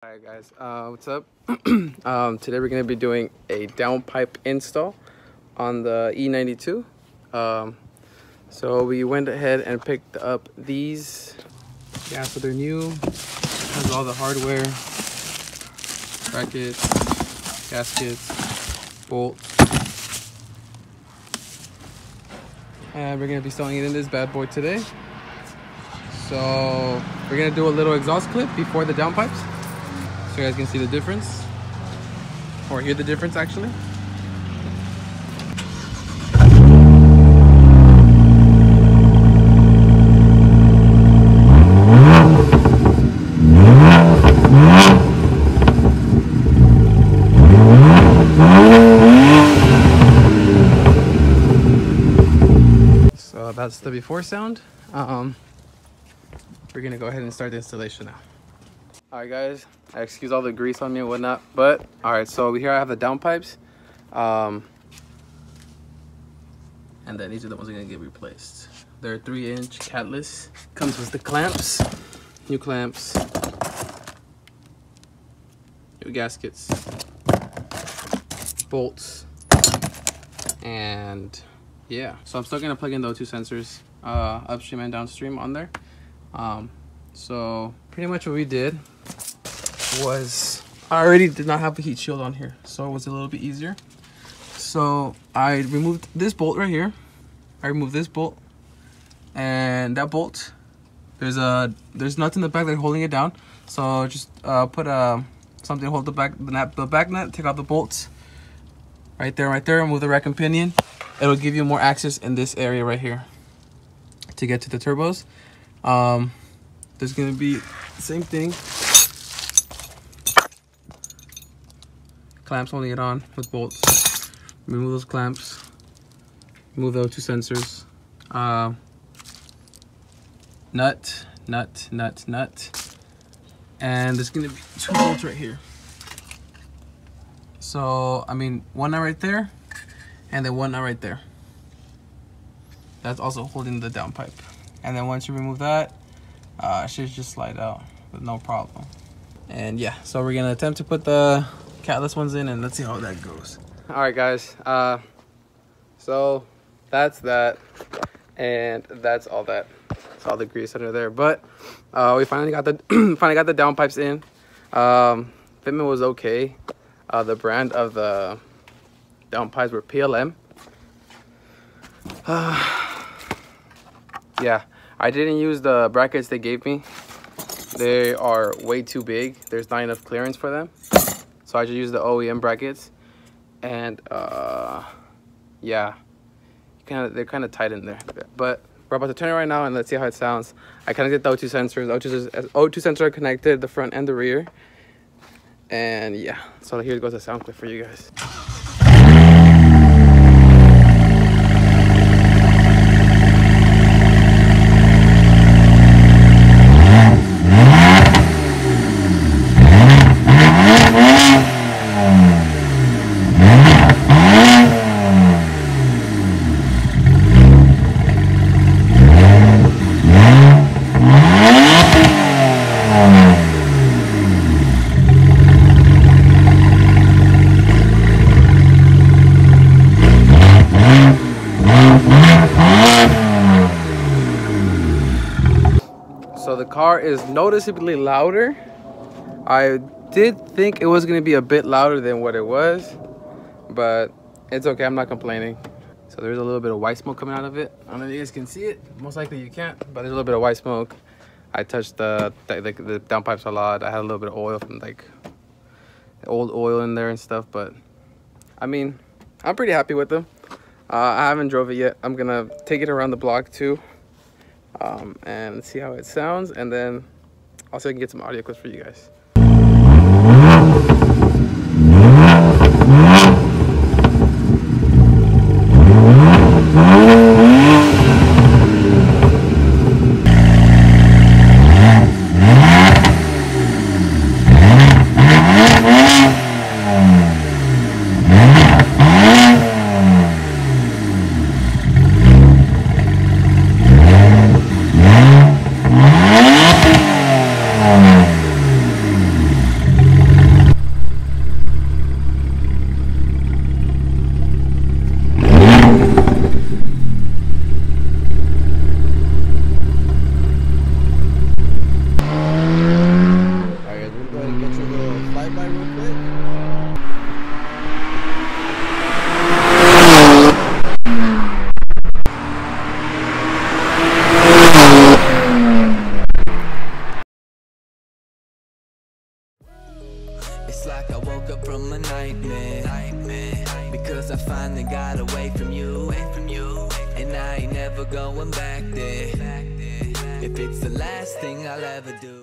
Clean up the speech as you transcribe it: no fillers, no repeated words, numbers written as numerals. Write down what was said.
Alright guys, what's up? Today we're going to be doing a downpipe install on the E92. So we went ahead and picked up these. Yeah, so they're new. Has all the hardware, brackets, gaskets, bolts. And we're going to be installing it in this bad boy today. So we're going to do a little exhaust clip before the downpipes, so you guys can see the difference, or hear the difference actually. So that's the before sound. We're gonna go ahead and start the installation now. Alright guys, I excuse all the grease on me and whatnot, but alright, so here I have the downpipes, and then these are the ones that are gonna get replaced. They're 3-inch CATLESS. Comes with the clamps, new clamps, new gaskets, bolts, and yeah. So I'm still gonna plug in those two sensors, upstream and downstream on there. So pretty much what we did was, I already did not have a heat shield on here, so it was a little bit easier. So I removed this bolt right here. I removed this bolt and that bolt. There's nuts in the back that are holding it down. So just put something to hold the back nut. Take out the bolts right there. Remove the rack and pinion. It'll give you more access in this area right here to get to the turbos. There's gonna be the same thing. Clamps holding it on with bolts. Remove those clamps. Remove those two sensors. Nut. And there's gonna be two bolts right here. So, I mean, one nut right there, and then one nut right there. That's also holding the downpipe. And then once you remove that, it should just slide out with no problem. And yeah, so we're gonna attempt to put the CATLESS ones in, and let's see how that goes. All right guys, so that's that, and that's all that. It's all the grease under there, but we finally got the downpipes in. Fitment was okay. The brand of the downpipes were PLM. Yeah, I didn't use the brackets they gave me. They are way too big. There's not enough clearance for them. So I just used the OEM brackets. And yeah, they're kind of tight in there. But we're about to turn it right now and let's see how it sounds. I connected the O2 sensors. O2 sensors are connected, the front and the rear. And yeah, so here goes a sound clip for you guys. So the car is noticeably louder. I did think it was going to be a bit louder than what it was, but it's okay. I'm not complaining. So there's a little bit of white smoke coming out of it. I don't know if you guys can see it. Most likely you can't, but there's a little bit of white smoke. I touched the downpipes a lot. I had a little bit of oil from like old oil in there and stuff, but I mean, I'm pretty happy with them. I haven't drove it yet. I'm gonna take it around the block too, and see how it sounds, and then also I can get some audio clips for you guys. from a nightmare, because I finally got away from you, and I ain't never going back there. If it's the last thing I'll ever do.